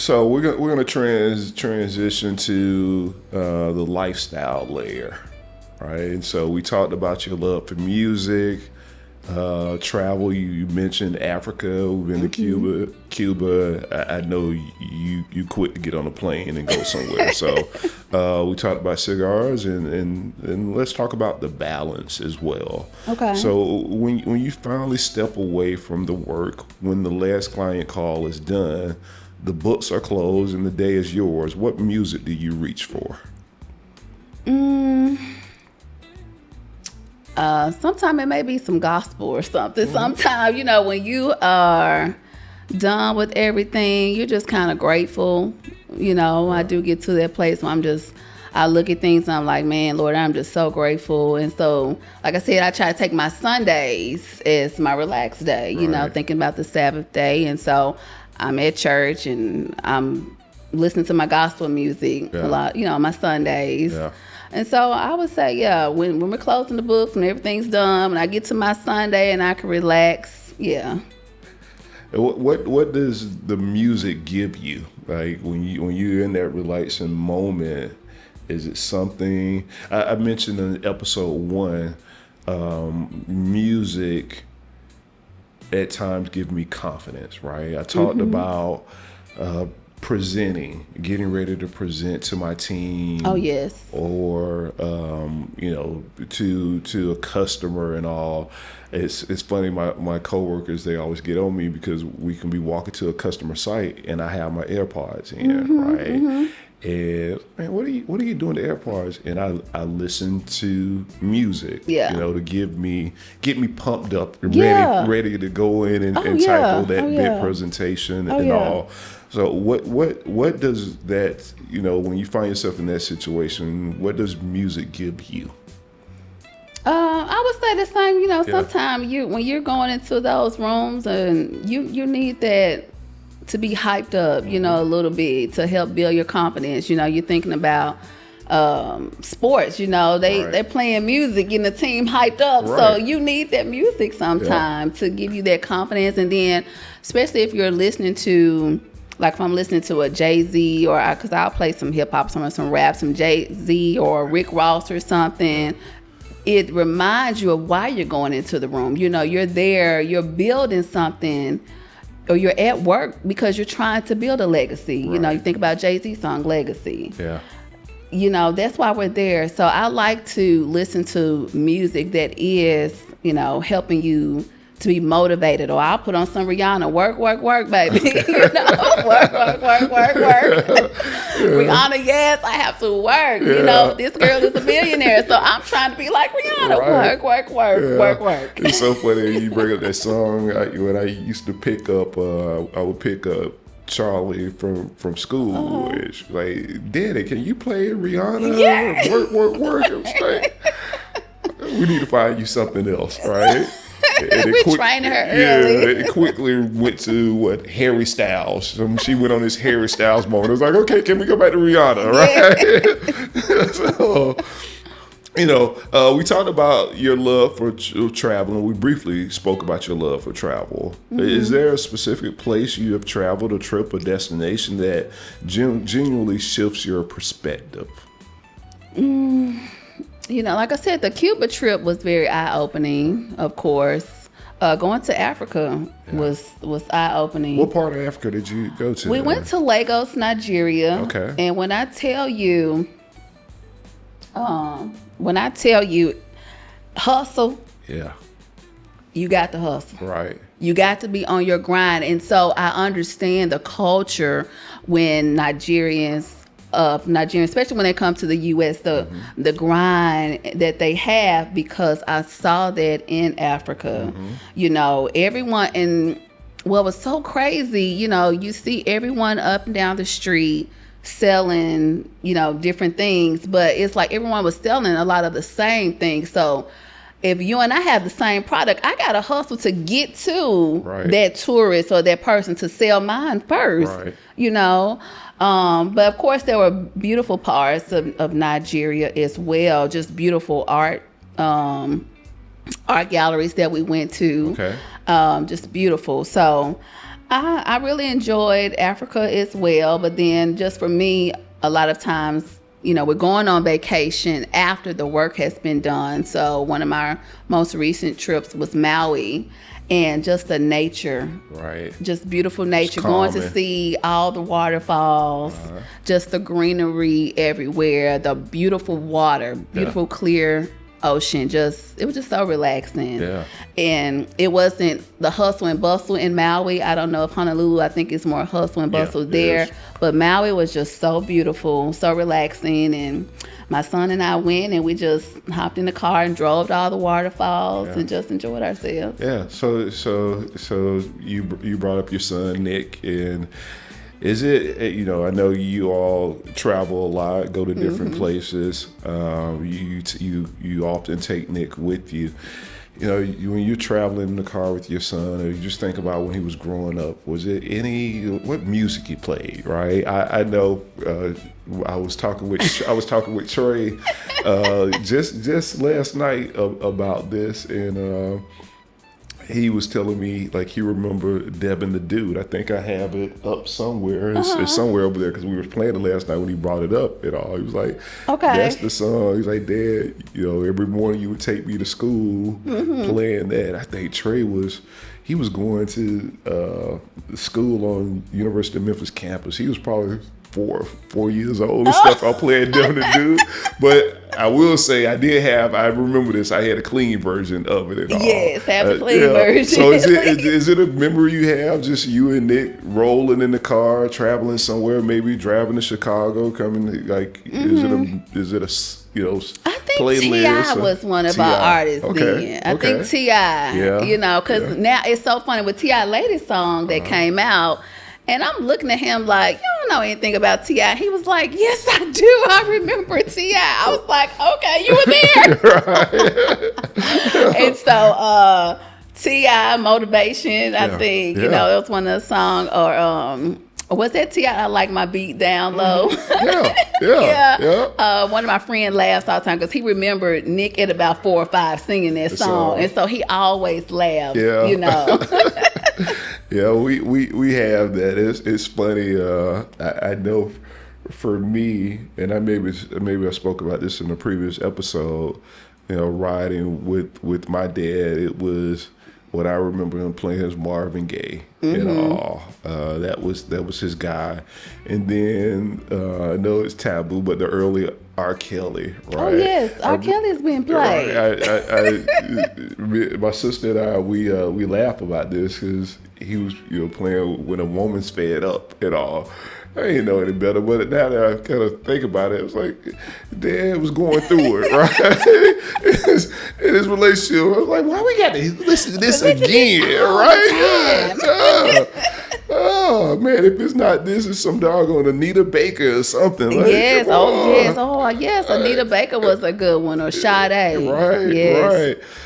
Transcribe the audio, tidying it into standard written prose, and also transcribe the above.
So we're gonna transition to the lifestyle layer, right? And so we talked about your love for music, travel. You mentioned Africa. We've been to Cuba. I know you quit to get on a plane and go somewhere. So we talked about cigars, and let's talk about the balance as well. Okay. So when you finally step away from the work, when the last client call is done, the books are closed and the day is yours, what music do you reach for? Sometimes it may be some gospel or something. Sometimes, when you are done with everything, you're just kind of grateful. I do get to that place where I look at things and I'm like, man, Lord, I'm just so grateful. And so, like I said, I try to take my Sundays as my relaxed day, thinking about the Sabbath day. And so I'm at church and I'm listening to my gospel music a lot, on my Sundays. Yeah. And so I would say, when we're closing the books and everything's done, when I get to my Sunday and I can relax, What does the music give you? Like when you're in that relaxing moment, is it something? I mentioned in episode 1, music at times give me confidence, right? I talked about presenting, getting ready to present to my team. Oh, yes. Or, to a customer and all. It's funny, my coworkers, they always get on me because we can be walking to a customer site and I have my AirPods in, right? And man, what are you doing to AirPods? And I listen to music, to get me pumped up and ready to go in and tackle that big presentation and all. So what does that, when you find yourself in that situation, what does music give you? I would say the same. Sometimes when you're going into those rooms and you need that to be hyped up, a little bit to help build your confidence. You're thinking about sports. They're playing music, getting the team hyped up. Right. So you need that music sometimes to give you that confidence. And then, especially if you're listening to, like if I'm listening to a Jay-Z because I'll play some hip hop, some rap, some Jay-Z or Rick Ross or something. It reminds you of why you're going into the room. You're there, you're building something, or you're at work because you're trying to build a legacy. Right. You think about Jay-Z song Legacy. Yeah. That's why we're there. So I like to listen to music that is, helping you to be motivated, or I'll put on some Rihanna, work, baby. Work. Rihanna, yes, I have to work. This girl is a billionaire, so I'm trying to be like Rihanna. Right. Work. It's so funny you bring up that song. When I used to pick up, I would pick up Charlie from school. It's like, Daddy, can you play Rihanna? Yeah. Work. I'm like, we need to find you something else, right? We trained her early. Yeah, it quickly went to Harry Styles. She went on this Harry Styles moment. I was like, okay, can we go back to Rihanna, right? So, we talked about your love for traveling. We briefly spoke about your love for travel. Is there a specific place you have traveled, a trip, a destination that genuinely shifts your perspective? Like I said, the Cuba trip was very eye-opening, of course. Going to Africa was eye-opening. What part of Africa did you go to? We went to Lagos, Nigeria. Okay. And when I tell you hustle, you got to hustle. Right. You got to be on your grind. And so I understand the culture when Nigerians, especially when they come to the U.S., the grind that they have, because I saw that in Africa. Everyone, and what was so crazy, you see everyone up and down the street selling, different things, but it's like everyone was selling a lot of the same things. So if you and I have the same product, I got to hustle to get to that tourist or that person to sell mine first, But of course, there were beautiful parts of Nigeria as well, just beautiful art galleries that we went to, just beautiful. So I really enjoyed Africa as well, but then just for me, a lot of times, we're going on vacation after the work has been done. So one of my most recent trips was Maui, and just the nature, right? Just beautiful nature, going to see all the waterfalls, just the greenery everywhere, the beautiful water, beautiful clear ocean. It was just so relaxing. Yeah. And it wasn't the hustle and bustle in Maui. I don't know if Honolulu, I think it's more hustle and bustle there. But Maui was just so beautiful, so relaxing. And my son and I went, and we just hopped in the car and drove to all the waterfalls and just enjoyed ourselves. Yeah. So you brought up your son, Nick, and is it, I know you all travel a lot, go to different places. You often take Nick with you. When you're traveling in the car with your son, or you just think about when he was growing up, was it what music he played, right? I know I was talking with Trey just last night about this, and he was telling me, like, he remembered Devin the Dude. I think I have it up somewhere. It's somewhere over there, because we were playing it last night when he brought it up and all. He was like, okay, that's the song. He's like, Dad, every morning you would take me to school playing that. I think Trey was going to school on University of Memphis campus. He was probably 4 years old and stuff. I played Devin the Dude. But I will say, I remember this, I had a clean version of it and all. Yes, have a clean version. So is it a memory you have, just you and Nick rolling in the car, traveling somewhere, maybe driving to Chicago, coming, like, is it a I think playlist? T.I. was one of our artists then. I think T.I., because now it's so funny with T.I. latest song that came out, and I'm looking at him like, you don't know anything about T.I. He was like, yes, I do. I remember T.I. I was like, okay, you were there. And so T.I. Motivation, I think, that was one of the songs. Or was that T.I. I like my beat down low? One of my friends laughs all the time because he remembered Nick at about 4 or 5 singing that song. And so he always laughs, Yeah, we have that. It's funny. I know for me, and maybe I spoke about this in a previous episode. Riding with my dad, it was what I remember him playing as Marvin Gaye and all. That was his guy. And then I know it's taboo, but the early R. Kelly, right? Oh yes, R. Kelly is being played. My sister and I, we laugh about this because he was playing When a Woman's Fed Up and all. I didn't know any better, but now that I kind of think about it, it's like Dad was going through it, right? in his relationship, I was like, why we got to listen to this again, right? Oh man, if it's not this, it's some doggone Anita Baker or something. Like, yes, yes, Anita Baker was a good one, or Sade. Right, yes. right.